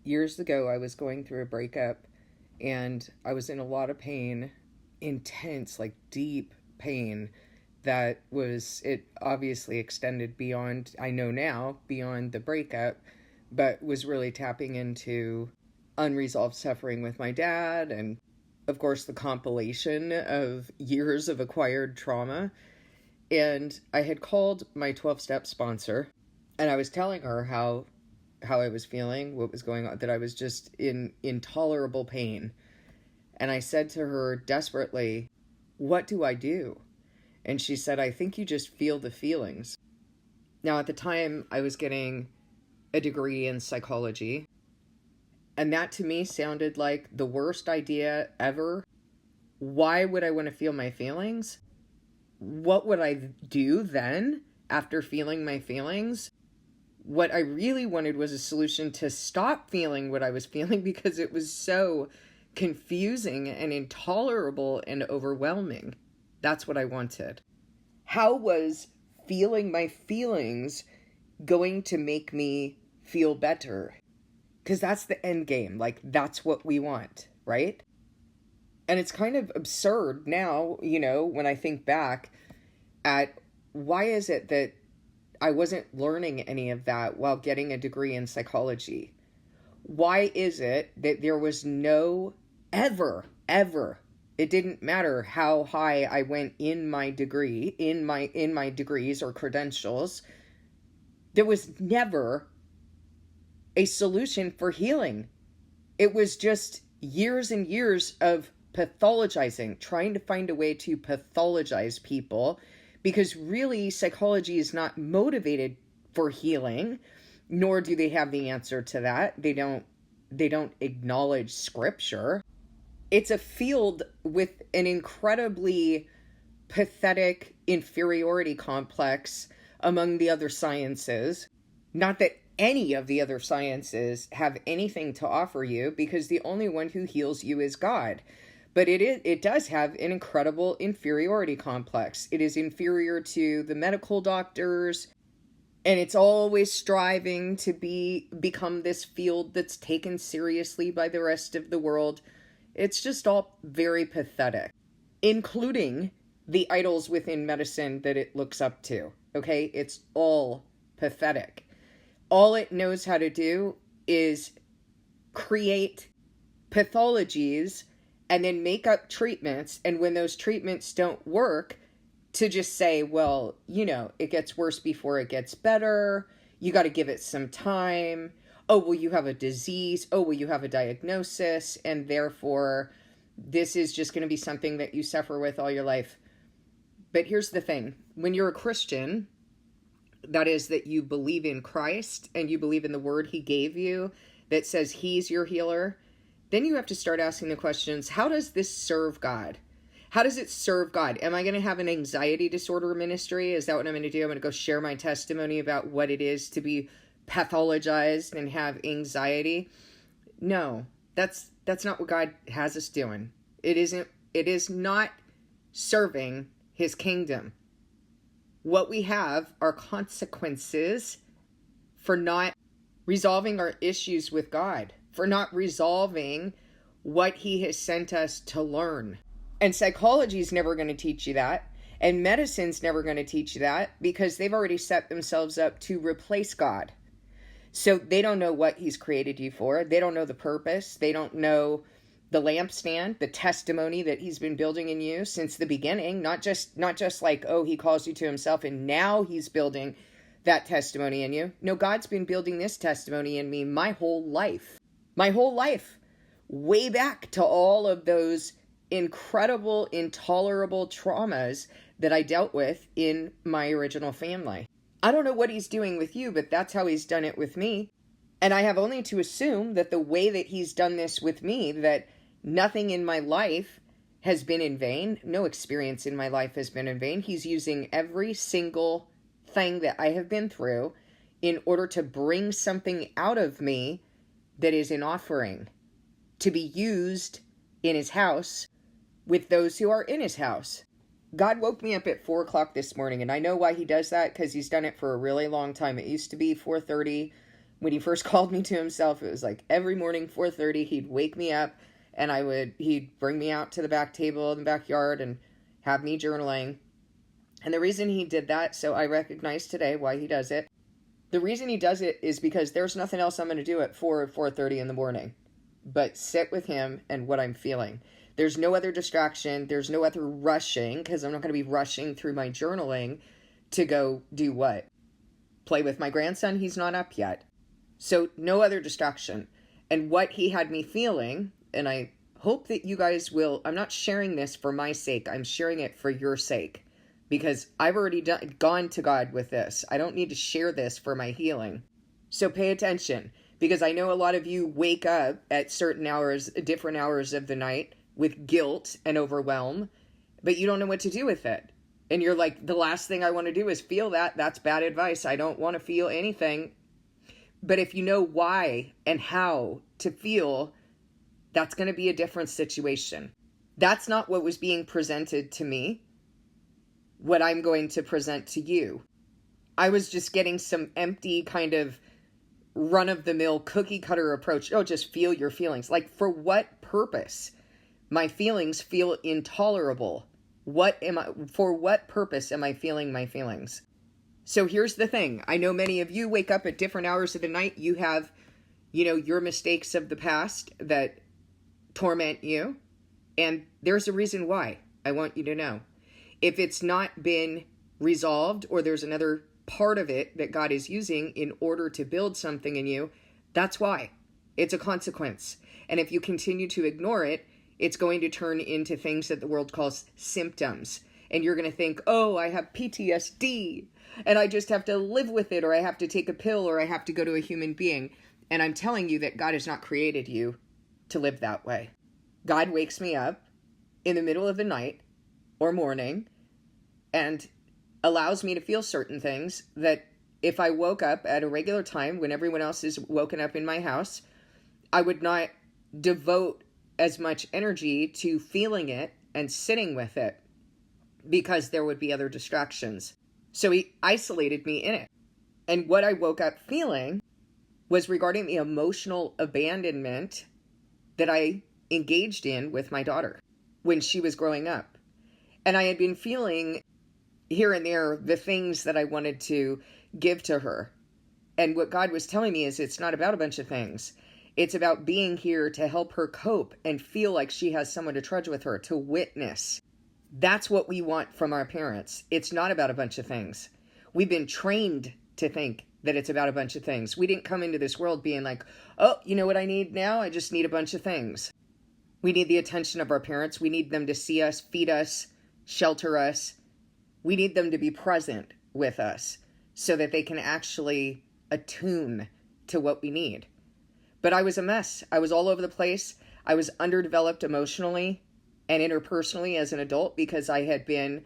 years ago, I was going through a breakup and I was in a lot of pain, intense, like deep pain that was, it obviously extended beyond, I know now, beyond the breakup, but was really tapping into unresolved suffering with my dad and, of course, the compilation of years of acquired trauma. And I had called my 12-step sponsor and I was telling her how I was feeling, what was going on, that I was just in intolerable pain. And I said to her desperately, "What do I do?" And she said, "I think you just feel the feelings." Now, at the time, I was getting a degree in psychology, and that to me sounded like the worst idea ever. Why would I want to feel my feelings? What would I do then after feeling my feelings? What I really wanted was a solution to stop feeling what I was feeling because it was so confusing and intolerable and overwhelming. That's what I wanted. How was feeling my feelings going to make me feel better? Because that's the end game. Like, that's what we want, right? And it's kind of absurd now, when I think back at why is it that I wasn't learning any of that while getting a degree in psychology? Why is it that there was no ever, it didn't matter how high I went in my degree, in my degrees or credentials, there was never a solution for healing. It was just years and years of pathologizing, trying to find a way to pathologize people, because really psychology is not motivated for healing, nor do they have the answer to that. They don't acknowledge scripture. It's a field with an incredibly pathetic inferiority complex among the other sciences. Not that any of the other sciences have anything to offer you, because the only one who heals you is God. But it does have an incredible inferiority complex. It is inferior to the medical doctors, and it's always striving to become this field that's taken seriously by the rest of the world. It's just all very pathetic, including the idols within medicine that it looks up to. Okay? It's all pathetic. All it knows how to do is create pathologies and then make up treatments. And when those treatments don't work, to just say, well, it gets worse before it gets better. You got to give it some time. Oh, well, you have a disease. Oh, well, you have a diagnosis. And therefore, this is just going to be something that you suffer with all your life. But here's the thing. When you're a Christian, that is that you believe in Christ and you believe in the word he gave you that says he's your healer, then you have to start asking the questions, how does this serve God? How does it serve God? Am I going to have an anxiety disorder ministry? Is that what I'm going to do? I'm going to go share my testimony about what it is to be pathologized and have anxiety? No, that's not what God has us doing. It is not serving his kingdom. What we have are consequences for not resolving our issues with God, for not resolving what he has sent us to learn. And psychology is never going to teach you that. And medicine's never going to teach you that, because they've already set themselves up to replace God. So they don't know what he's created you for. They don't know the purpose. They don't know the lampstand, the testimony that he's been building in you since the beginning. Not just like, oh, he calls you to himself and now he's building that testimony in you. No, God's been building this testimony in me my whole life. My whole life. Way back to all of those incredible, intolerable traumas that I dealt with in my original family. I don't know what he's doing with you, but that's how he's done it with me. And I have only to assume that the way that he's done this with me, that nothing in my life has been in vain. No experience in my life has been in vain. He's using every single thing that I have been through in order to bring something out of me that is an offering to be used in his house with those who are in his house. God woke me up at 4 o'clock this morning, and I know why he does that, because he's done it for a really long time. It used to be 4:30 When he first called me to himself, it was like every morning, 4:30, he'd wake me up and he'd bring me out to the back table in the backyard and have me journaling. And the reason he did that, so I recognize today why he does it. The reason he does it is because there's nothing else I'm going to do at 4 or 4:30 in the morning but sit with him and what I'm feeling. There's no other distraction. There's no other rushing, because I'm not going to be rushing through my journaling to go do what? Play with my grandson? He's not up yet. So no other distraction. And what he had me feeling, and I hope that you guys will, I'm not sharing this for my sake. I'm sharing it for your sake, because I've already gone to God with this. I don't need to share this for my healing. So pay attention, because I know a lot of you wake up at certain hours, different hours of the night, with guilt and overwhelm, but you don't know what to do with it. And you're like, the last thing I want to do is feel that. That's bad advice. I don't want to feel anything. But if you know why and how to feel, that's going to be a different situation. That's not what was being presented to me, what I'm going to present to you. I was just getting some empty kind of run-of-the-mill cookie cutter approach. Oh, just feel your feelings. Like, for what purpose? My feelings feel intolerable. For what purpose am I feeling my feelings? So here's the thing. I know many of you wake up at different hours of the night. You have, your mistakes of the past that torment you. And there's a reason why. I want you to know. If it's not been resolved, or there's another part of it that God is using in order to build something in you, that's why. It's a consequence. And if you continue to ignore it, it's going to turn into things that the world calls symptoms. And you're going to think, oh, I have PTSD, and I just have to live with it, or I have to take a pill, or I have to go to a human being. And I'm telling you that God has not created you to live that way. God wakes me up in the middle of the night or morning and allows me to feel certain things that if I woke up at a regular time when everyone else is woken up in my house, I would not devote as much energy to feeling it and sitting with it, because there would be other distractions. So he isolated me in it. And what I woke up feeling was regarding the emotional abandonment that I engaged in with my daughter when she was growing up. And I had been feeling here and there the things that I wanted to give to her. And what God was telling me is, it's not about a bunch of things. It's about being here to help her cope and feel like she has someone to trudge with her, to witness. That's what we want from our parents. It's not about a bunch of things. We've been trained to think that it's about a bunch of things. We didn't come into this world being like, oh, you know what I need now? I just need a bunch of things. We need the attention of our parents. We need them to see us, feed us, shelter us. We need them to be present with us so that they can actually attune to what we need. But I was a mess. I was all over the place. I was underdeveloped emotionally and interpersonally as an adult, because I had been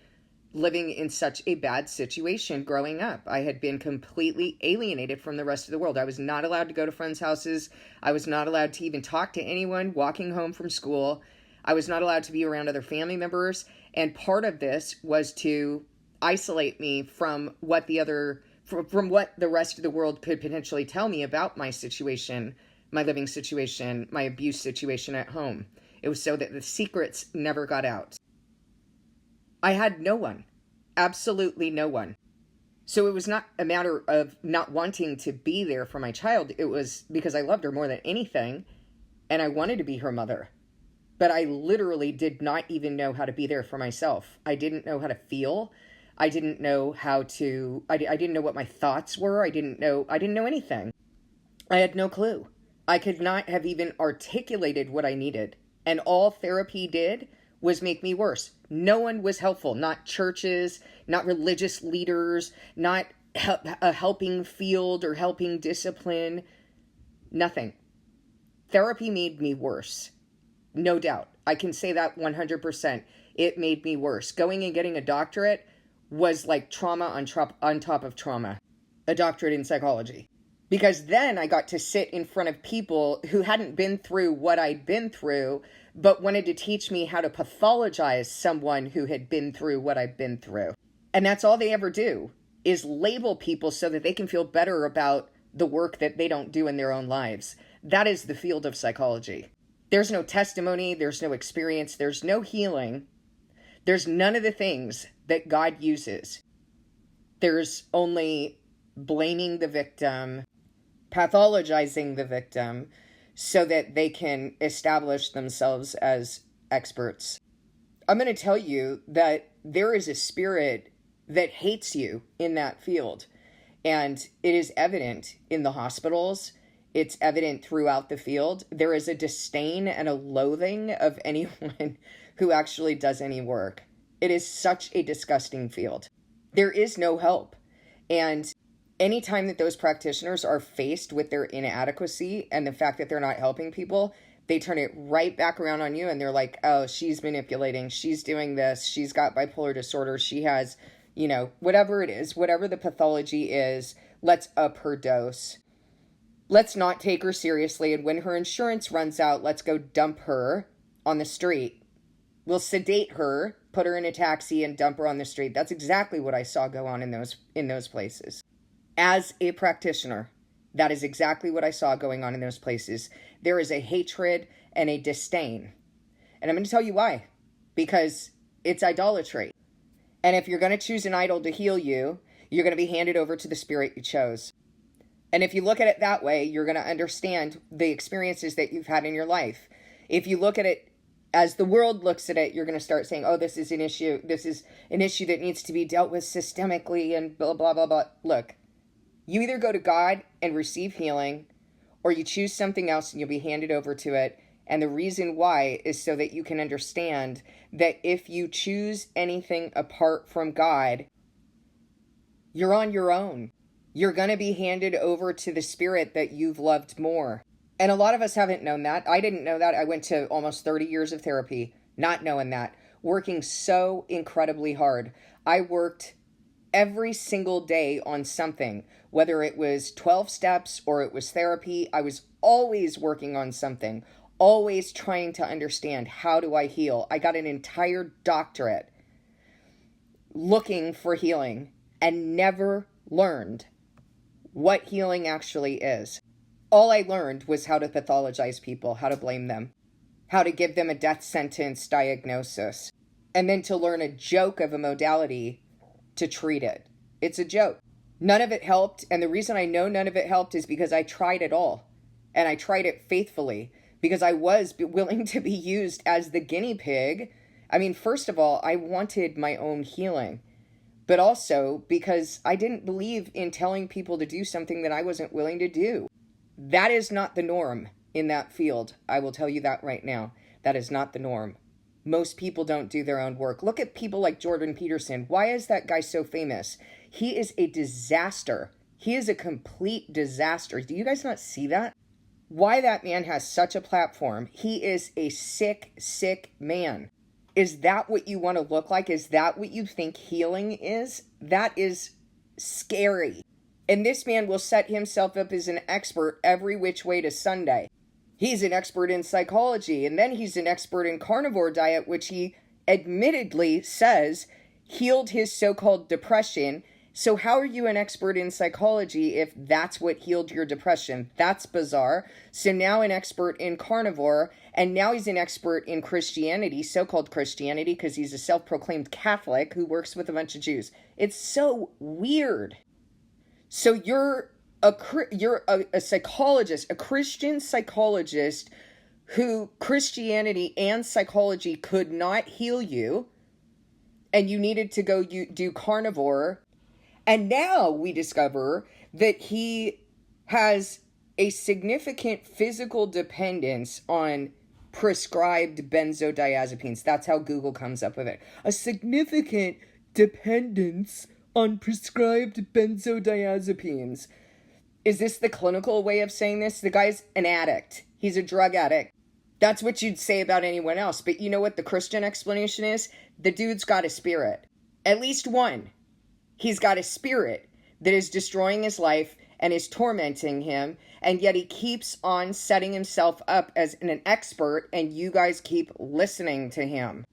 living in such a bad situation growing up. I had been completely alienated from the rest of the world. I was not allowed to go to friends' houses. I was not allowed to even talk to anyone walking home from school. I was not allowed to be around other family members. And part of this was to isolate me from what from what the rest of the world could potentially tell me about my situation, my living situation, my abuse situation at home. It was so that the secrets never got out. I had no one, absolutely no one. So it was not a matter of not wanting to be there for my child. It was because I loved her more than anything, and I wanted to be her mother. But I literally did not even know how to be there for myself. I didn't know how to feel. I didn't know how to, I didn't know what my thoughts were. I didn't know anything. I had no clue. I could not have even articulated what I needed. And all therapy did was make me worse. No one was helpful. Not churches, not religious leaders, not a helping field or helping discipline. Nothing. Therapy made me worse. No doubt. I can say that 100%. It made me worse. Going and getting a doctorate was like trauma on top of trauma. A doctorate in psychology. Because then I got to sit in front of people who hadn't been through what I'd been through, but wanted to teach me how to pathologize someone who had been through what I've been through. And that's all they ever do, is label people so that they can feel better about the work that they don't do in their own lives. That is the field of psychology. There's no testimony, there's no experience, there's no healing. There's none of the things that God uses. There's only blaming the victim, pathologizing the victim, so that they can establish themselves as experts. I'm going to tell you that there is a spirit that hates you in that field. And it is evident in the hospitals. It's evident throughout the field. There is a disdain and a loathing of anyone who actually does any work. It is such a disgusting field. There is no help. And anytime that those practitioners are faced with their inadequacy and the fact that they're not helping people, they turn it right back around on you and they're like, oh, she's manipulating, she's doing this, she's got bipolar disorder, she has, whatever it is, whatever the pathology is, let's up her dose. Let's not take her seriously, and when her insurance runs out, let's go dump her on the street. We'll sedate her, put her in a taxi, and dump her on the street. That's exactly what I saw go on in those places. As a practitioner, that is exactly what I saw going on in those places. There is a hatred and a disdain. And I'm going to tell you why. Because it's idolatry. And if you're going to choose an idol to heal you, you're going to be handed over to the spirit you chose. And if you look at it that way, you're going to understand the experiences that you've had in your life. If you look at it as the world looks at it, you're going to start saying, oh, this is an issue. This is an issue that needs to be dealt with systemically and blah, blah, blah, blah. Look, you either go to God and receive healing, or you choose something else and you'll be handed over to it. And the reason why is so that you can understand that if you choose anything apart from God, you're on your own. You're going to be handed over to the spirit that you've loved more. And a lot of us haven't known that. I didn't know that. I went to almost 30 years of therapy, not knowing that, working so incredibly hard. I worked every single day on something, whether it was 12 steps or it was therapy. I was always working on something, always trying to understand, how do I heal? I got an entire doctorate looking for healing and never learned what healing actually is. All I learned was how to pathologize people, how to blame them, how to give them a death sentence diagnosis, and then to learn a joke of a modality to treat it. It's a joke. None of it helped, and the reason I know none of it helped is because I tried it all, and I tried it faithfully, because I was willing to be used as the guinea pig. I mean, first of all, I wanted my own healing, but also because I didn't believe in telling people to do something that I wasn't willing to do. That is not the norm in that field. I will tell you that right now. That is not the norm. Most people don't do their own work. Look at people like Jordan Peterson. Why is that guy so famous? He is a disaster. He is a complete disaster. Do you guys not see that? Why that man has such a platform? He is a sick, sick man. Is that what you want to look like? Is that what you think healing is? That is scary. And this man will set himself up as an expert every which way to Sunday. He's an expert in psychology, and then he's an expert in carnivore diet, which he admittedly says healed his so-called depression. So how are you an expert in psychology if that's what healed your depression? That's bizarre. So now an expert in carnivore, and now he's an expert in Christianity, so-called Christianity, because he's a self-proclaimed Catholic who works with a bunch of Jews. It's so weird. So you're a psychologist, a Christian psychologist who Christianity and psychology could not heal you, and you needed to go do carnivore. And now we discover that he has a significant physical dependence on prescribed benzodiazepines. That's how Google comes up with it. A significant dependence on prescribed benzodiazepines. Is this the clinical way of saying this? The guy's an addict. He's a drug addict. That's what you'd say about anyone else. But you know what the Christian explanation is? The dude's got a spirit. At least one. He's got a spirit that is destroying his life and is tormenting him, and yet he keeps on setting himself up as an expert, and you guys keep listening to him.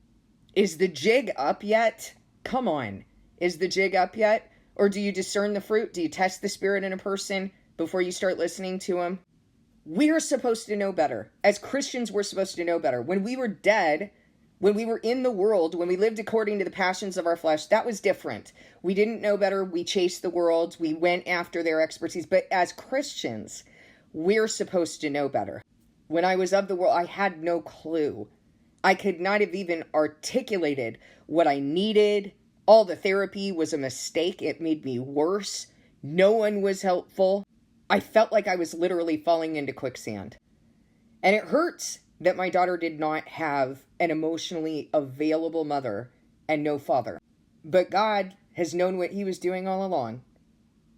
Is the jig up yet? Come on. Is the jig up yet? Or do you discern the fruit? Do you test the spirit in a person? before you start listening to them. We're supposed to know better. As Christians, we're supposed to know better. When we were dead, when we were in the world, when we lived according to the passions of our flesh, that was different. We didn't know better. We chased the world. We went after their expertise. But as Christians, we're supposed to know better. When I was of the world, I had no clue. I could not have even articulated what I needed. All the therapy was a mistake. It made me worse. No one was helpful. I felt like I was literally falling into quicksand. And it hurts that my daughter did not have an emotionally available mother and no father. But God has known what he was doing all along.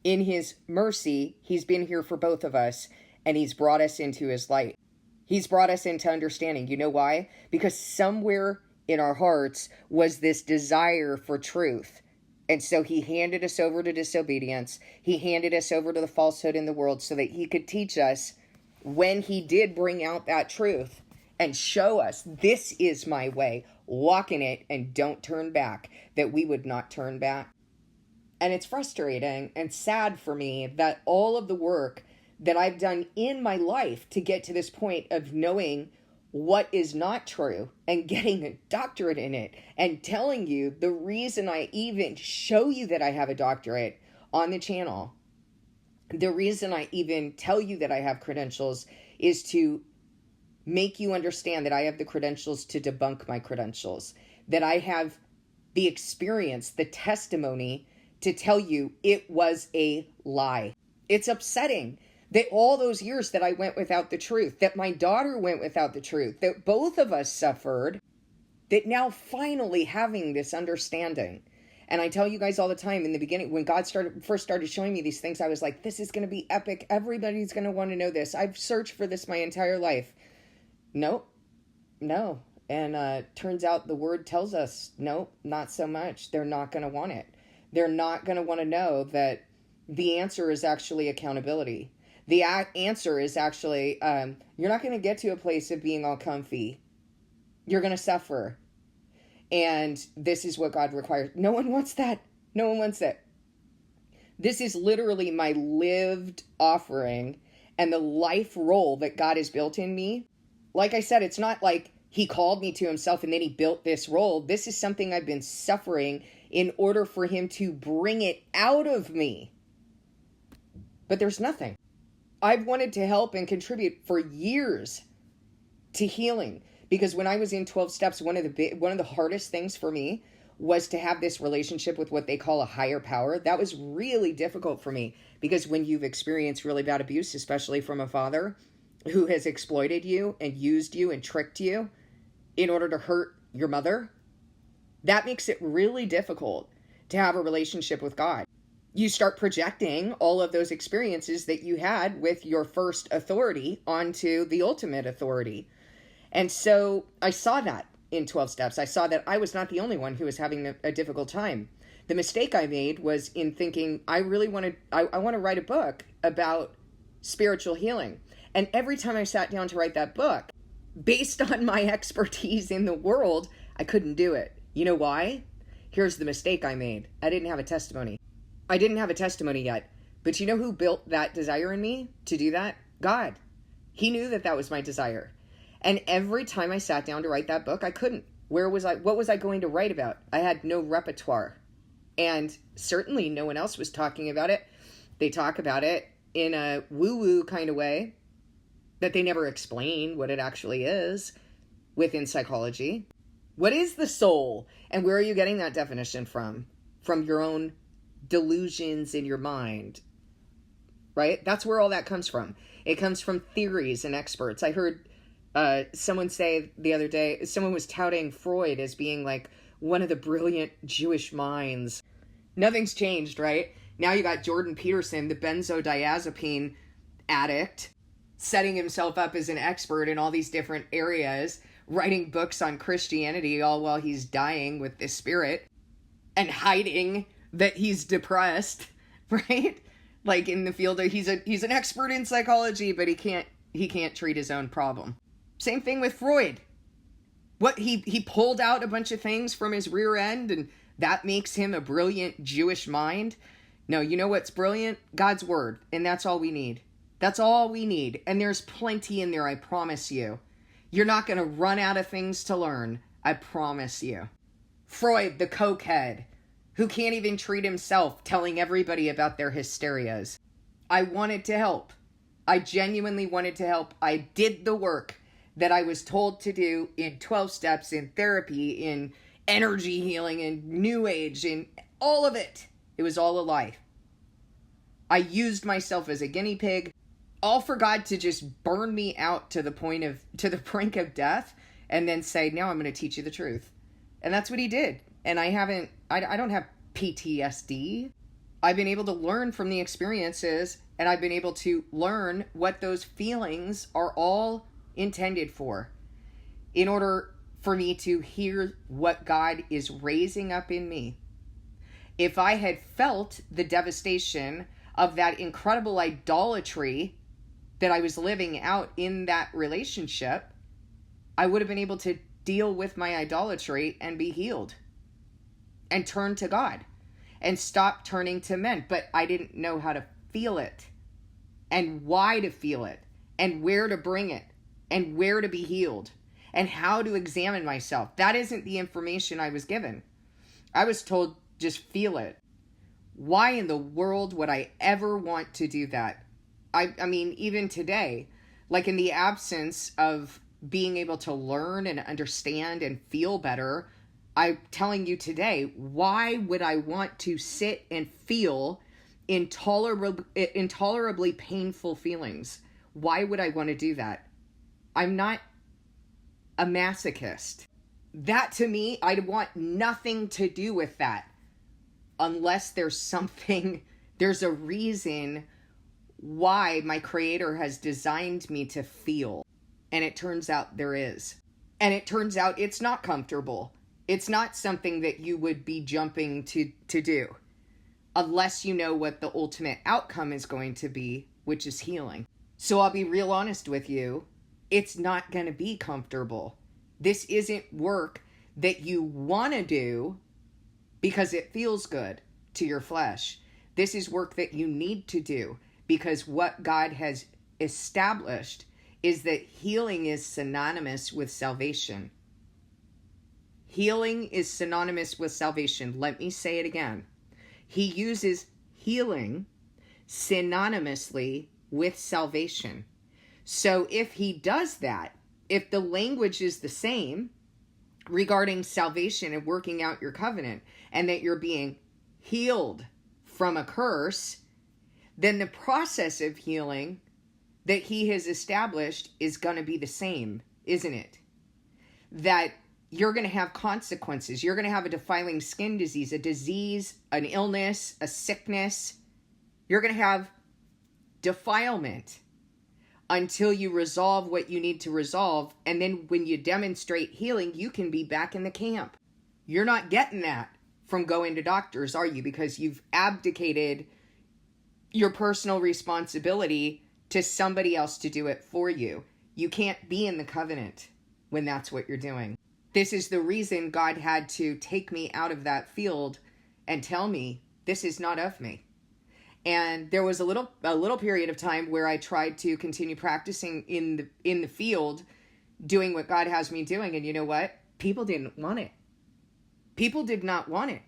In his mercy, he's been here for both of us, and he's brought us into his light. He's brought us into understanding. You know why? Because somewhere in our hearts was this desire for truth. And so he handed us over to disobedience. He handed us over to the falsehood in the world so that he could teach us when he did bring out that truth and show us, this is my way, walk in it and don't turn back, that we would not turn back. And it's frustrating and sad for me that all of the work that I've done in my life to get to this point of knowing what is not true and getting a doctorate in it and telling you the reason I even show you that I have a doctorate on the channel, the reason I even tell you that I have credentials is to make you understand that I have the credentials to debunk my credentials, that I have the experience, the testimony to tell you it was a lie. It's upsetting that all those years that I went without the truth, that my daughter went without the truth, that both of us suffered, that now finally having this understanding. And I tell you guys all the time in the beginning, when God first started showing me these things, I was like, this is going to be epic. Everybody's going to want to know this. I've searched for this my entire life. Nope. No. And turns out the word tells us, nope, not so much. They're not going to want it. They're not going to want to know that the answer is actually accountability. The answer is actually, you're not going to get to a place of being all comfy. You're going to suffer. And this is what God requires. No one wants that. No one wants it. This is literally my lived offering and the life role that God has built in me. Like I said, it's not like he called me to himself and then he built this role. This is something I've been suffering in order for him to bring it out of me. But there's nothing. I've wanted to help and contribute for years to healing, because when I was in 12 steps, one of the hardest things for me was to have this relationship with what they call a higher power. That was really difficult for me, because when you've experienced really bad abuse, especially from a father who has exploited you and used you and tricked you in order to hurt your mother, that makes it really difficult to have a relationship with God. You start projecting all of those experiences that you had with your first authority onto the ultimate authority. And so I saw that in 12 steps. I saw that I was not the only one who was having a difficult time. The mistake I made was in thinking I want to write a book about spiritual healing. And every time I sat down to write that book, based on my expertise in the world, I couldn't do it. You know why? Here's the mistake I made. I didn't have a testimony. I didn't have a testimony yet. But you know who built that desire in me to do that? God. He knew that that was my desire. And every time I sat down to write that book, I couldn't. What was I going to write about? I had no repertoire. And certainly no one else was talking about it. They talk about it in a woo-woo kind of way that they never explain what it actually is within psychology. What is the soul? And where are you getting that definition from? From your own delusions in your mind, right? That's where all that comes from. It comes from theories and experts. I heard someone say the other day, someone was touting Freud as being like one of the brilliant Jewish minds. Nothing's changed, right? Now you got Jordan Peterson, the benzodiazepine addict, setting himself up as an expert in all these different areas, writing books on Christianity all while he's dying with this spirit and hiding that he's depressed, right? Like in the field of, he's an expert in psychology, but he can't treat his own problem. Same thing with Freud. What he pulled out a bunch of things from his rear end, and that makes him a brilliant Jewish mind. No, you know what's brilliant? God's word. And that's all we need. That's all we need. And there's plenty in there, I promise you. You're not going to run out of things to learn. I promise you. Freud, the cokehead, who can't even treat himself, telling everybody about their hysterias. I wanted to help. I genuinely wanted to help. I did the work that I was told to do in 12 steps, in therapy, in energy healing, in new age, in all of it. It was all a lie. I used myself as a guinea pig, all for God to just burn me out to the brink of death, and then say, now I'm going to teach you the truth. And that's what he did. And I don't have PTSD. I've been able to learn from the experiences, and I've been able to learn what those feelings are all intended for, in order for me to hear what God is raising up in me. If I had felt the devastation of that incredible idolatry that I was living out in that relationship, I would have been able to deal with my idolatry and be healed and turn to God and stop turning to men. But I didn't know how to feel it and why to feel it and where to bring it and where to be healed and how to examine myself. That isn't the information I was given. I was told, just feel it. Why in the world would I ever want to do that? I mean, even today, like in the absence of being able to learn and understand and feel better, I'm telling you today, why would I want to sit and feel intolerably painful feelings? Why would I want to do that? I'm not a masochist. That to me, I'd want nothing to do with that. Unless there's a reason why my Creator has designed me to feel. And it turns out there is. And it turns out it's not comfortable. It's not something that you would be jumping to do. Unless you know what the ultimate outcome is going to be, which is healing. So I'll be real honest with you. It's not going to be comfortable. This isn't work that you want to do because it feels good to your flesh. This is work that you need to do because what God has established is that healing is synonymous with salvation. Healing is synonymous with salvation. Let me say it again. He uses healing synonymously with salvation. So if he does that, if the language is the same regarding salvation and working out your covenant, and that you're being healed from a curse, then the process of healing that he has established is going to be the same, isn't it? That you're going to have consequences. You're going to have a defiling skin disease, an illness, a sickness. You're going to have defilement until you resolve what you need to resolve. And then when you demonstrate healing, you can be back in the camp. You're not getting that from going to doctors, are you? Because you've abdicated your personal responsibility to somebody else to do it for you. You can't be in the covenant when that's what you're doing. This is the reason God had to take me out of that field and tell me, this is not of me. And there was a little period of time where I tried to continue practicing in the field, doing what God has me doing. And you know what? People didn't want it. People did not want it.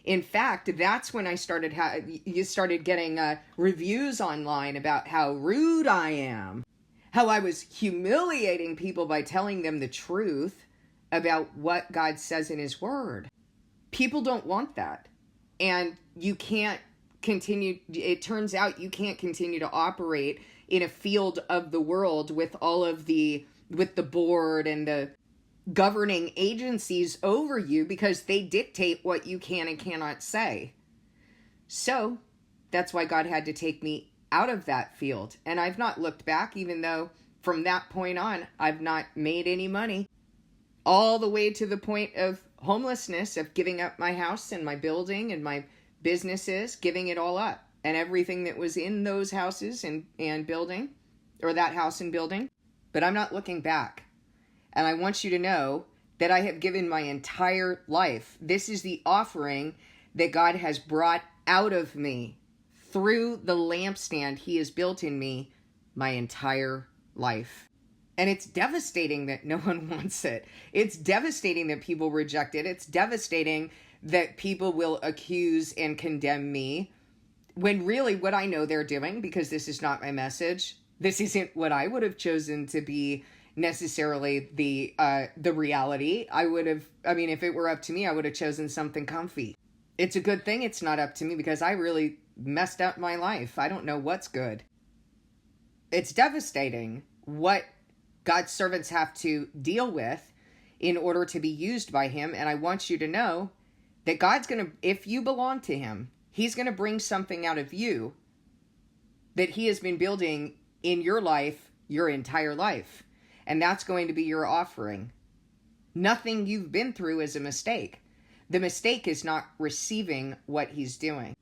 In fact, that's when I started getting reviews online about how rude I am, how I was humiliating people by telling them the truth about what God says in his word. People don't want that. And you can't continue, it turns out you can't continue to operate in a field of the world with the board and the governing agencies over you because they dictate what you can and cannot say. So that's why God had to take me out of that field. And I've not looked back, even though from that point on, I've not made any money. All the way to the point of homelessness, of giving up my house and my building and my businesses, giving it all up. And everything that was in those houses and building, or that house and building. But I'm not looking back. And I want you to know that I have given my entire life. This is the offering that God has brought out of me. through the lampstand he has built in me my entire life. And it's devastating that no one wants it. It's devastating that people reject it. It's devastating that people will accuse and condemn me, when really what I know they're doing, because this is not my message, this isn't what I would have chosen to be necessarily the reality. If it were up to me, I would have chosen something comfy. It's a good thing it's not up to me, because I really messed up my life. I don't know what's good. It's devastating what God's servants have to deal with in order to be used by him. And I want you to know that God's going to, if you belong to him, he's going to bring something out of you that he has been building in your life, your entire life. And that's going to be your offering. Nothing you've been through is a mistake. The mistake is not receiving what he's doing.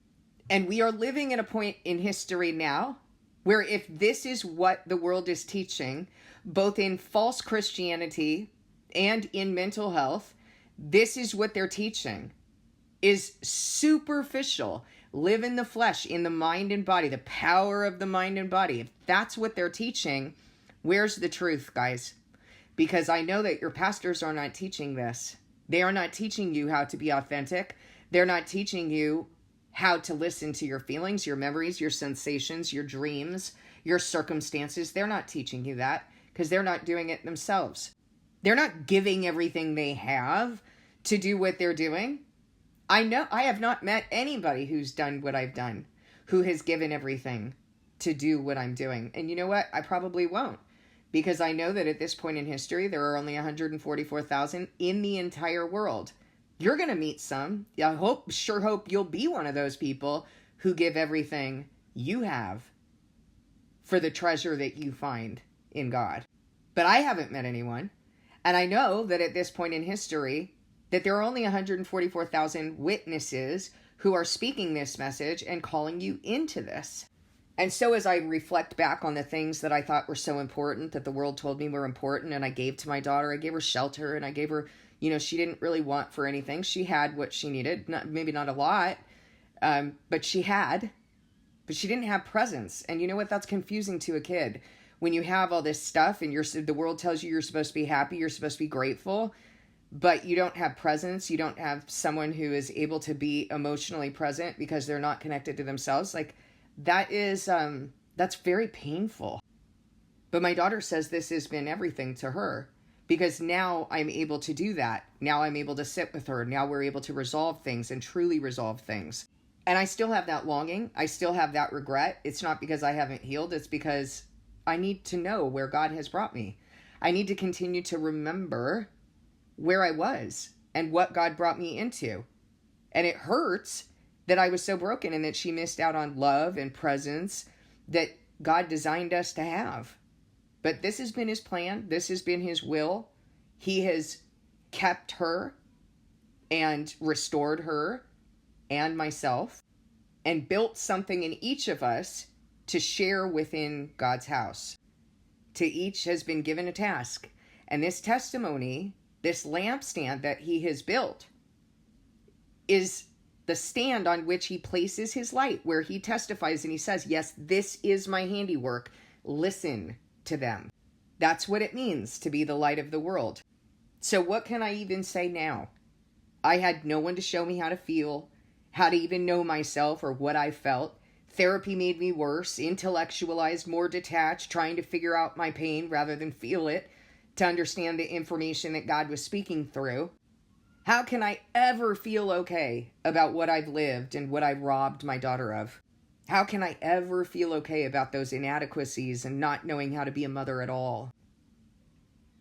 And we are living at a point in history now where if this is what the world is teaching, both in false Christianity and in mental health, this is what they're teaching, is superficial. Live in the flesh, in the mind and body, the power of the mind and body. If that's what they're teaching, where's the truth, guys? Because I know that your pastors are not teaching this. They are not teaching you how to be authentic. They're not teaching you how to listen to your feelings, your memories, your sensations, your dreams, your circumstances. They're not teaching you that because they're not doing it themselves. They're not giving everything they have to do what they're doing. I know I have not met anybody who's done what I've done, who has given everything to do what I'm doing. And you know what? I probably won't, because I know that at this point in history, there are only 144,000 in the entire world. You're going to meet some. I sure hope you'll be one of those people who give everything you have for the treasure that you find in God. But I haven't met anyone. And I know that at this point in history, that there are only 144,000 witnesses who are speaking this message and calling you into this. And so as I reflect back on the things that I thought were so important, that the world told me were important, and I gave to my daughter, I gave her shelter, and I gave her, she didn't really want for anything. She had what she needed, maybe not a lot, but she had, but she didn't have presence. And you know what? That's confusing to a kid. When you have all this stuff and the world tells you you're supposed to be happy, you're supposed to be grateful, but you don't have presence. You don't have someone who is able to be emotionally present because they're not connected to themselves. Like that is, that's very painful. But my daughter says this has been everything to her, because now I'm able to do that. Now I'm able to sit with her. Now we're able to resolve things and truly resolve things. And I still have that longing. I still have that regret. It's not because I haven't healed. It's because I need to know where God has brought me. I need to continue to remember where I was and what God brought me into. And it hurts that I was so broken and that she missed out on love and presence that God designed us to have. But this has been his plan. This has been his will. He has kept her and restored her and myself and built something in each of us to share within God's house. To each has been given a task. And this testimony, this lampstand that he has built, is the stand on which he places his light, where he testifies and he says, yes, this is my handiwork. Listen to them. That's what it means to be the light of the world. So what can I even say now? I had no one to show me how to feel, how to even know myself or what I felt. Therapy made me worse, intellectualized, more detached, trying to figure out my pain rather than feel it, to understand the information that God was speaking through. How can I ever feel okay about what I've lived and what I robbed my daughter of? How can I ever feel okay about those inadequacies and not knowing how to be a mother at all?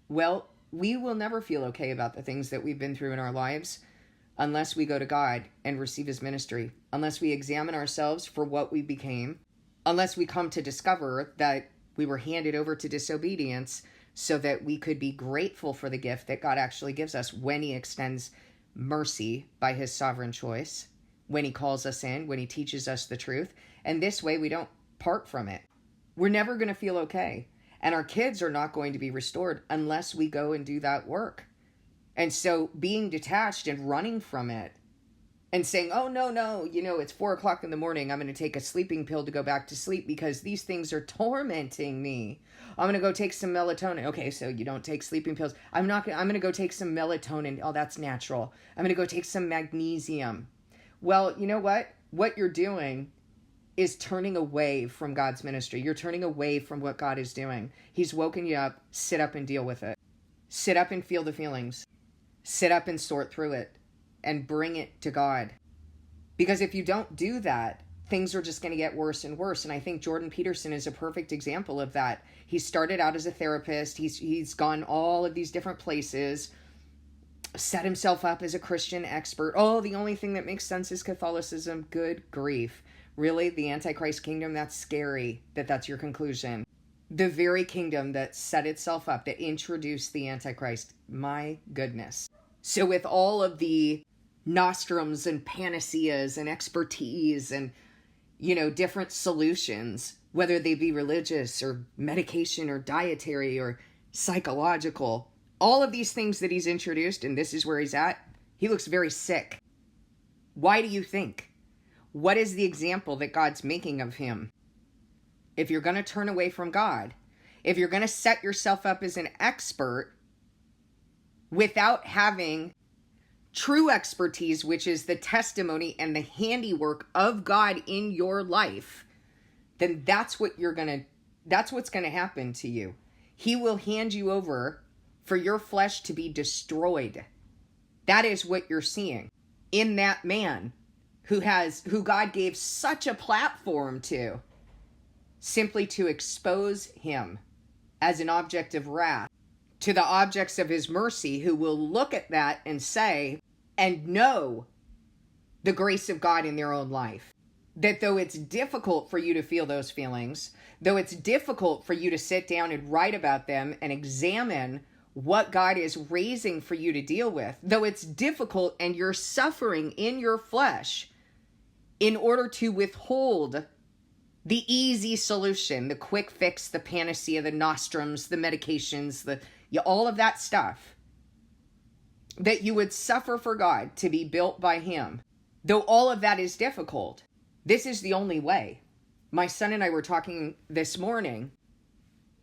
Well, we will never feel okay about the things that we've been through in our lives unless we go to God and receive his ministry, unless we examine ourselves for what we became, unless we come to discover that we were handed over to disobedience so that we could be grateful for the gift that God actually gives us when he extends mercy by his sovereign choice, when he calls us in, when he teaches us the truth. And this way we don't part from it. We're never going to feel okay. And our kids are not going to be restored unless we go and do that work. And so being detached and running from it and saying, oh, no, no, it's 4 o'clock in the morning. I'm going to take a sleeping pill to go back to sleep because these things are tormenting me. I'm going to go take some melatonin. Okay, so you don't take sleeping pills. I'm going to go take some melatonin. Oh, that's natural. I'm going to go take some magnesium. Well, you know what? What you're doing is turning away from God's ministry. You're turning away from what God is doing. He's woken you up. Sit up and deal with it. Sit up and feel the feelings. Sit up and sort through it and bring it to God. Because if you don't do that, things are just going to get worse and worse. And I think Jordan Peterson is a perfect example of that. He started out as a therapist. He's gone all of these different places, set himself up as a Christian expert. Oh, the only thing that makes sense is Catholicism. Good grief. Really? The Antichrist kingdom? That's scary that that's your conclusion. The very kingdom that set itself up, that introduced the Antichrist. My goodness. So with all of the nostrums and panaceas and expertise and, different solutions, whether they be religious or medication or dietary or psychological, all of these things that he's introduced, and this is where he's at, he looks very sick. Why do you think? What is the example that God's making of him? If you're going to turn away from God, if you're going to set yourself up as an expert without having true expertise, which is the testimony and the handiwork of God in your life, then that's what's going to happen to you. He will hand you over for your flesh to be destroyed. That is what you're seeing in that man who God gave such a platform to, simply to expose him as an object of wrath to the objects of his mercy, who will look at that and say, and know the grace of God in their own life. That though it's difficult for you to feel those feelings, though it's difficult for you to sit down and write about them and examine what God is raising for you to deal with, though it's difficult and you're suffering in your flesh in order to withhold the easy solution, the quick fix, the panacea, the nostrums, the medications, all of that stuff, that you would suffer for God to be built by him. Though all of that is difficult, this is the only way. My son and I were talking this morning,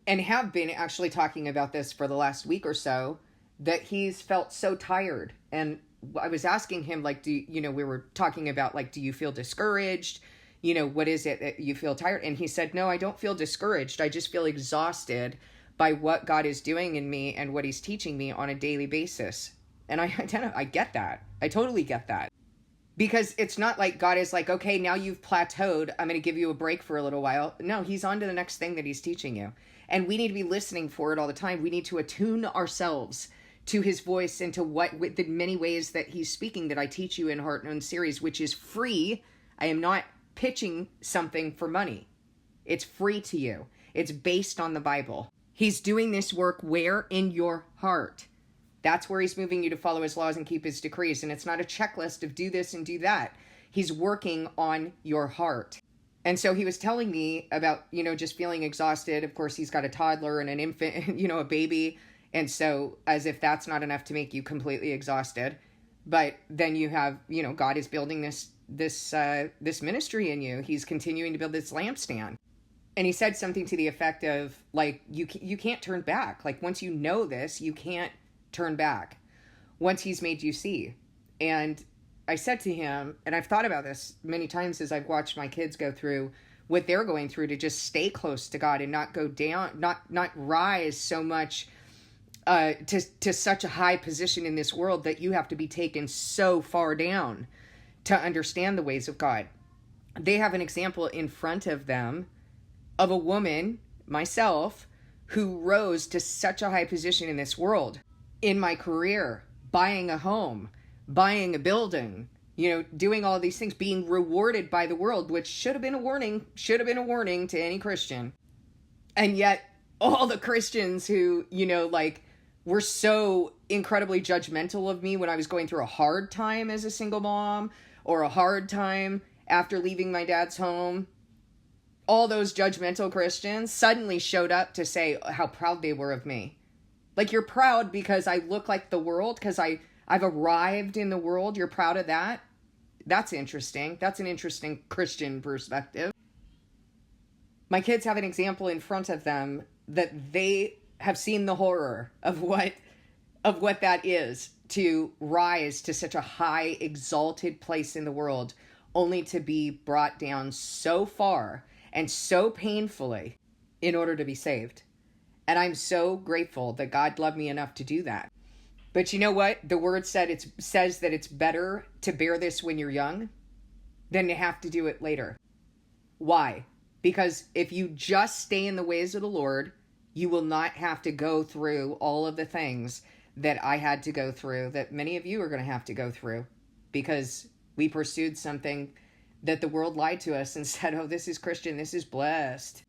and have been actually talking about this for the last week or so, that he's felt so tired. And I was asking him, we were talking about, do you feel discouraged? What is it that you feel tired? And he said, no, I don't feel discouraged. I just feel exhausted by what God is doing in me and what he's teaching me on a daily basis. And I get that. I totally get that. Because it's not like God is like, okay, now you've plateaued, I'm going to give you a break for a little while. No, he's on to the next thing that he's teaching you. And we need to be listening for it all the time. We need to attune ourselves to his voice and to the many ways that he's speaking that I teach you in Heart Known series, which is free. I am not pitching something for money. It's free to you. It's based on the Bible. He's doing this work where? In your heart. That's where he's moving you to follow his laws and keep his decrees. And it's not a checklist of do this and do that. He's working on your heart. And so he was telling me about, just feeling exhausted. Of course, he's got a toddler and an infant, a baby. And so as if that's not enough to make you completely exhausted. But then you have, God is building this ministry in you. He's continuing to build this lampstand. And he said something to the effect of, you can't turn back. Once you know this, you can't turn back once he's made you see. And I said to him, and I've thought about this many times as I've watched my kids go through what they're going through, to just stay close to God and not go down, not rise so much to such a high position in this world that you have to be taken so far down to understand the ways of God. They have an example in front of them of a woman, myself, who rose to such a high position in this world. In my career, buying a home, buying a building, doing all these things, being rewarded by the world, which should have been a warning to any Christian. And yet all the Christians who, were so incredibly judgmental of me when I was going through a hard time as a single mom, or a hard time after leaving my dad's home, all those judgmental Christians suddenly showed up to say how proud they were of me. You're proud because I look like the world, because I've arrived in the world. You're proud of that. That's interesting. That's an interesting Christian perspective. My kids have an example in front of them that they have seen the horror of what that is, to rise to such a high, exalted place in the world, only to be brought down so far and so painfully in order to be saved. And I'm so grateful that God loved me enough to do that. But you know what? The word says that it's better to bear this when you're young than to have to do it later. Why? Because if you just stay in the ways of the Lord, you will not have to go through all of the things that I had to go through, that many of you are going to have to go through, because we pursued something that the world lied to us and said, oh, this is Christian, this is blessed.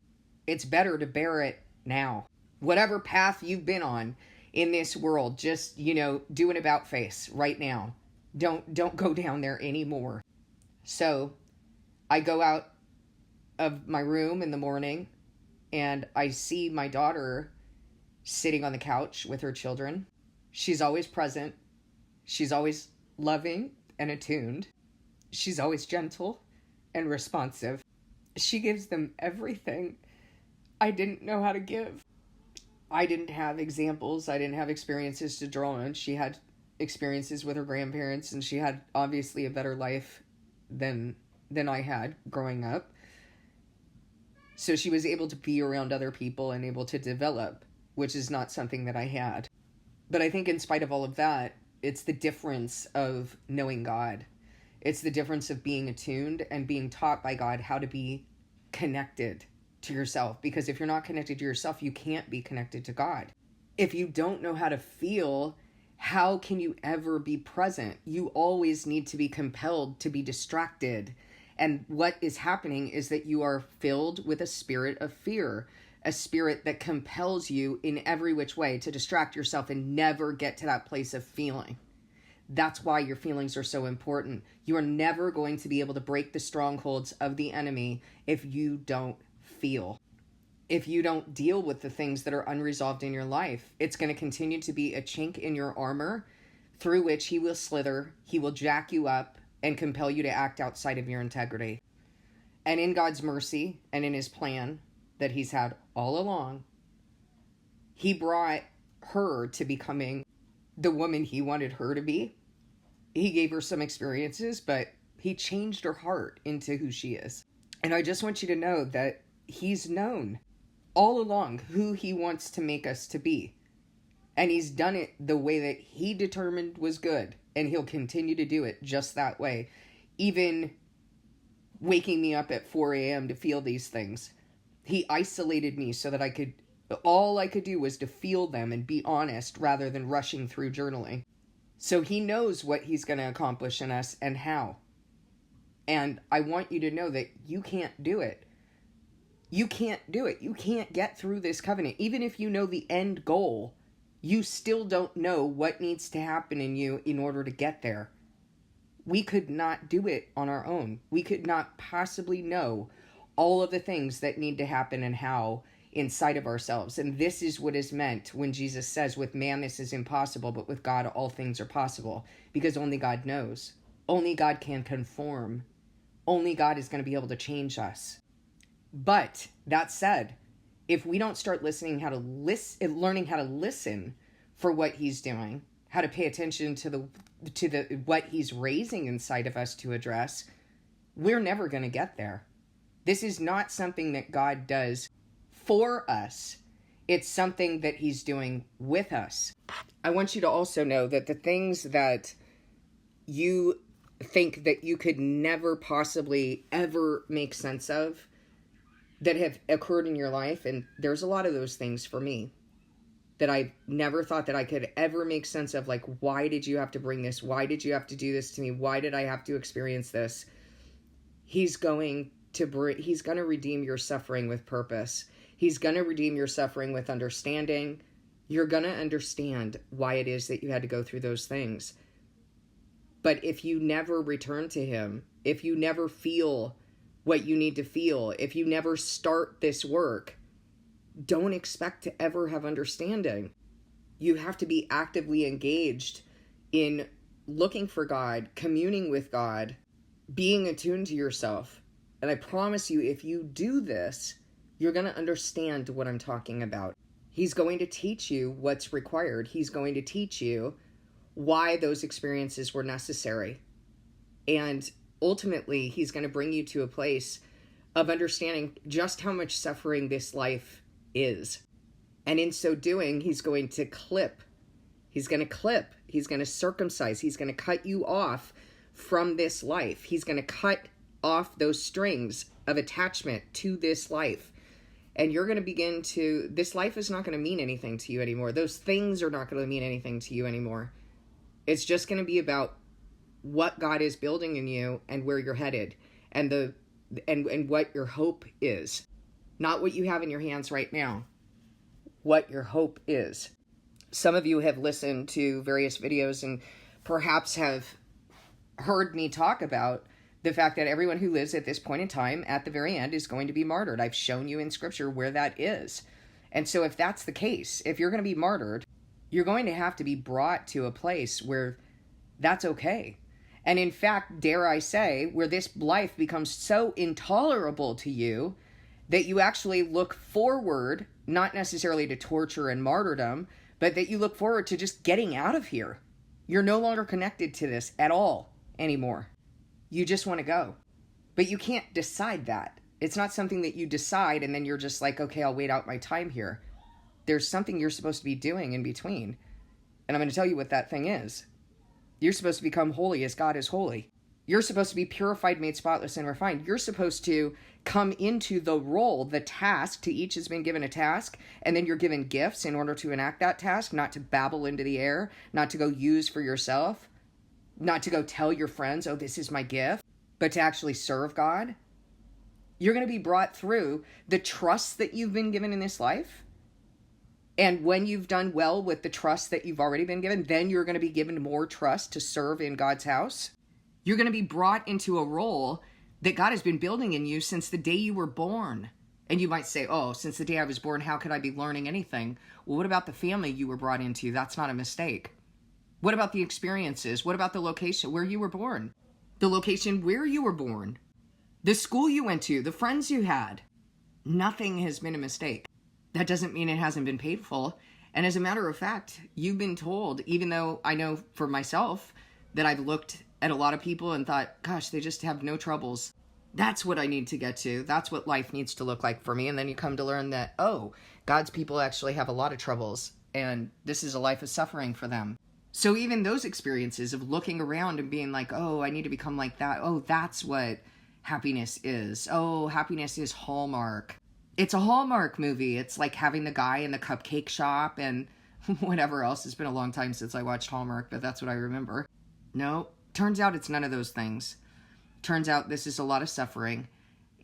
It's better to bear it now. Whatever path you've been on in this world, just, do an about face right now. Don't go down there anymore. So I go out of my room in the morning and I see my daughter sitting on the couch with her children. She's always present. She's always loving and attuned. She's always gentle and responsive. She gives them everything I didn't know how to give. I didn't have examples. I didn't have experiences to draw on. She had experiences with her grandparents, and she had obviously a better life than I had growing up. So she was able to be around other people and able to develop, which is not something that I had. But I think in spite of all of that, it's the difference of knowing God. It's the difference of being attuned and being taught by God how to be connected to yourself. Because if you're not connected to yourself, you can't be connected to God. If you don't know how to feel, how can you ever be present? You always need to be compelled to be distracted. And what is happening is that you are filled with a spirit of fear, a spirit that compels you in every which way to distract yourself and never get to that place of feeling. That's why your feelings are so important. You are never going to be able to break the strongholds of the enemy if you don't feel. If you don't deal with the things that are unresolved in your life, it's going to continue to be a chink in your armor through which he will slither, he will jack you up, and compel you to act outside of your integrity. And in God's mercy and in his plan that he's had all along, he brought her to becoming the woman he wanted her to be. He gave her some experiences, but he changed her heart into who she is. And I just want you to know that he's known all along who he wants to make us to be. And he's done it the way that he determined was good. And he'll continue to do it just that way. Even waking me up at 4 a.m. to feel these things. He isolated me so that all I could do was to feel them and be honest rather than rushing through journaling. So he knows what he's going to accomplish in us and how. And I want you to know that you can't do it. You can't do it. You can't get through this covenant. Even if you know the end goal, you still don't know what needs to happen in you in order to get there. We could not do it on our own. We could not possibly know all of the things that need to happen and how inside of ourselves. And this is what is meant when Jesus says, with man this is impossible, but with God all things are possible. Because only God knows. Only God can conform. Only God is going to be able to change us. But that said, if we don't start learning how to listen for what he's doing, how to pay attention to the what he's raising inside of us to address, we're never going to get there. This is not something that God does for us. It's something that he's doing with us. I want you to also know that the things that you think that you could never possibly ever make sense of that have occurred in your life, and there's a lot of those things for me that I never thought that I could ever make sense of, like, why did you have to bring this? Why did you have to do this to me? Why did I have to experience this? He's going to redeem your suffering with purpose. He's going to redeem your suffering with understanding. You're going to understand why it is that you had to go through those things. But if you never return to him, if you never feel what you need to feel, if you never start this work, don't expect to ever have understanding. You have to be actively engaged in looking for God, communing with God, being attuned to yourself. And I promise you, if you do this, you're going to understand what I'm talking about. He's going to teach you what's required. He's going to teach you why those experiences were necessary. And ultimately, he's going to bring you to a place of understanding just how much suffering this life is. And in so doing, he's going to clip. He's going to circumcise. He's going to cut you off from this life. He's going to cut off those strings of attachment to this life. And you're going to begin to, this life is not going to mean anything to you anymore. Those things are not going to mean anything to you anymore. It's just going to be about what God is building in you and where you're headed and what your hope is. Not what you have in your hands right now. What your hope is. Some of you have listened to various videos and perhaps have heard me talk about the fact that everyone who lives at this point in time at the very end is going to be martyred. I've shown you in scripture where that is. And so if that's the case, if you're going to be martyred, you're going to have to be brought to a place where that's okay. And in fact, dare I say, where this life becomes so intolerable to you that you actually look forward, not necessarily to torture and martyrdom, but that you look forward to just getting out of here. You're no longer connected to this at all anymore. You just want to go. But you can't decide that. It's not something that you decide and then you're just like, okay, I'll wait out my time here. There's something you're supposed to be doing in between. And I'm going to tell you what that thing is. You're supposed to become holy as God is holy. You're supposed to be purified, made spotless, and refined. You're supposed to come into the role, the task. To each has been given a task, and then you're given gifts in order to enact that task, not to babble into the air, not to go use for yourself, not to go tell your friends, oh, this is my gift, but to actually serve God. You're going to be brought through the trust that you've been given in this life. And when you've done well with the trust that you've already been given, then you're going to be given more trust to serve in God's house. You're going to be brought into a role that God has been building in you since the day you were born. And you might say, oh, since the day I was born, how could I be learning anything? Well, what about the family you were brought into? That's not a mistake. What about the experiences? What about the location where you were born? The location where you were born? The school you went to? The friends you had? Nothing has been a mistake. That doesn't mean it hasn't been painful. And as a matter of fact, you've been told, even though I know for myself that I've looked at a lot of people and thought, gosh, they just have no troubles. That's what I need to get to. That's what life needs to look like for me. And then you come to learn that, oh, God's people actually have a lot of troubles. And this is a life of suffering for them. So even those experiences of looking around and being like, oh, I need to become like that. Oh, that's what happiness is. Oh, happiness is Hallmark. It's a Hallmark movie. It's like having the guy in the cupcake shop and whatever else. It's been a long time since I watched Hallmark, but that's what I remember. No, turns out it's none of those things. Turns out this is a lot of suffering,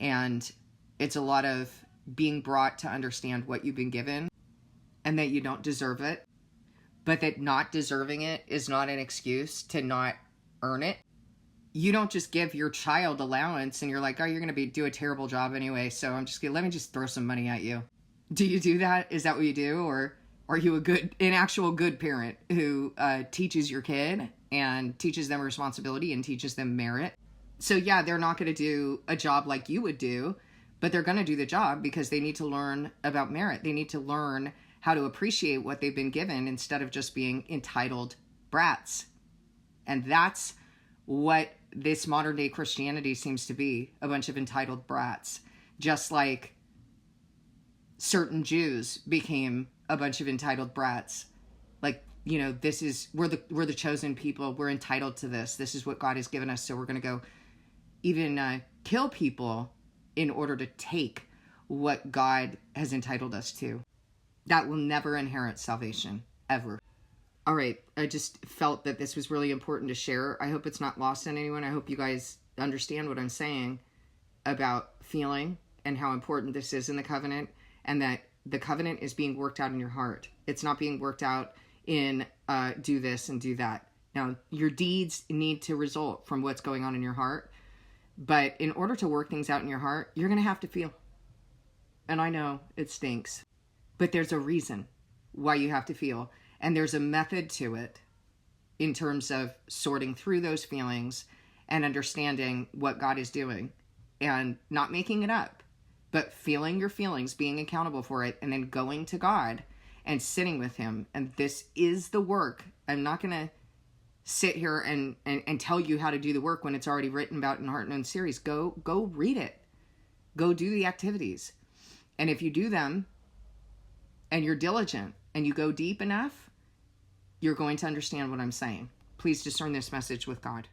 and it's a lot of being brought to understand what you've been given and that you don't deserve it, but that not deserving it is not an excuse to not earn it. You don't just give your child allowance and you're like, oh, you're going to do a terrible job anyway, so let me just throw some money at you. Do you do that? Is that what you do? Or are you an actual good parent who teaches your kid and teaches them responsibility and teaches them merit? So yeah, they're not going to do a job like you would do, but they're going to do the job because they need to learn about merit. They need to learn how to appreciate what they've been given instead of just being entitled brats. And that's what this modern day Christianity seems to be, a bunch of entitled brats. Just like certain Jews became a bunch of entitled brats. Like, you know, we're the chosen people. We're entitled to this. This is what God has given us. So we're going to go even kill people in order to take what God has entitled us to. That will never inherit salvation, ever. All right, I just felt that this was really important to share. I hope it's not lost on anyone. I hope you guys understand what I'm saying about feeling and how important this is in the covenant, and that the covenant is being worked out in your heart. It's not being worked out in do this and do that. Now, your deeds need to result from what's going on in your heart, but in order to work things out in your heart, you're going to have to feel. And I know it stinks, but there's a reason why you have to feel. And there's a method to it in terms of sorting through those feelings and understanding what God is doing and not making it up, but feeling your feelings, being accountable for it, and then going to God and sitting with him. And this is the work. I'm not going to sit here and tell you how to do the work when it's already written about in Heart Known series. Go read it. Go do the activities. And if you do them and you're diligent and you go deep enough, you're going to understand what I'm saying. Please discern this message with God.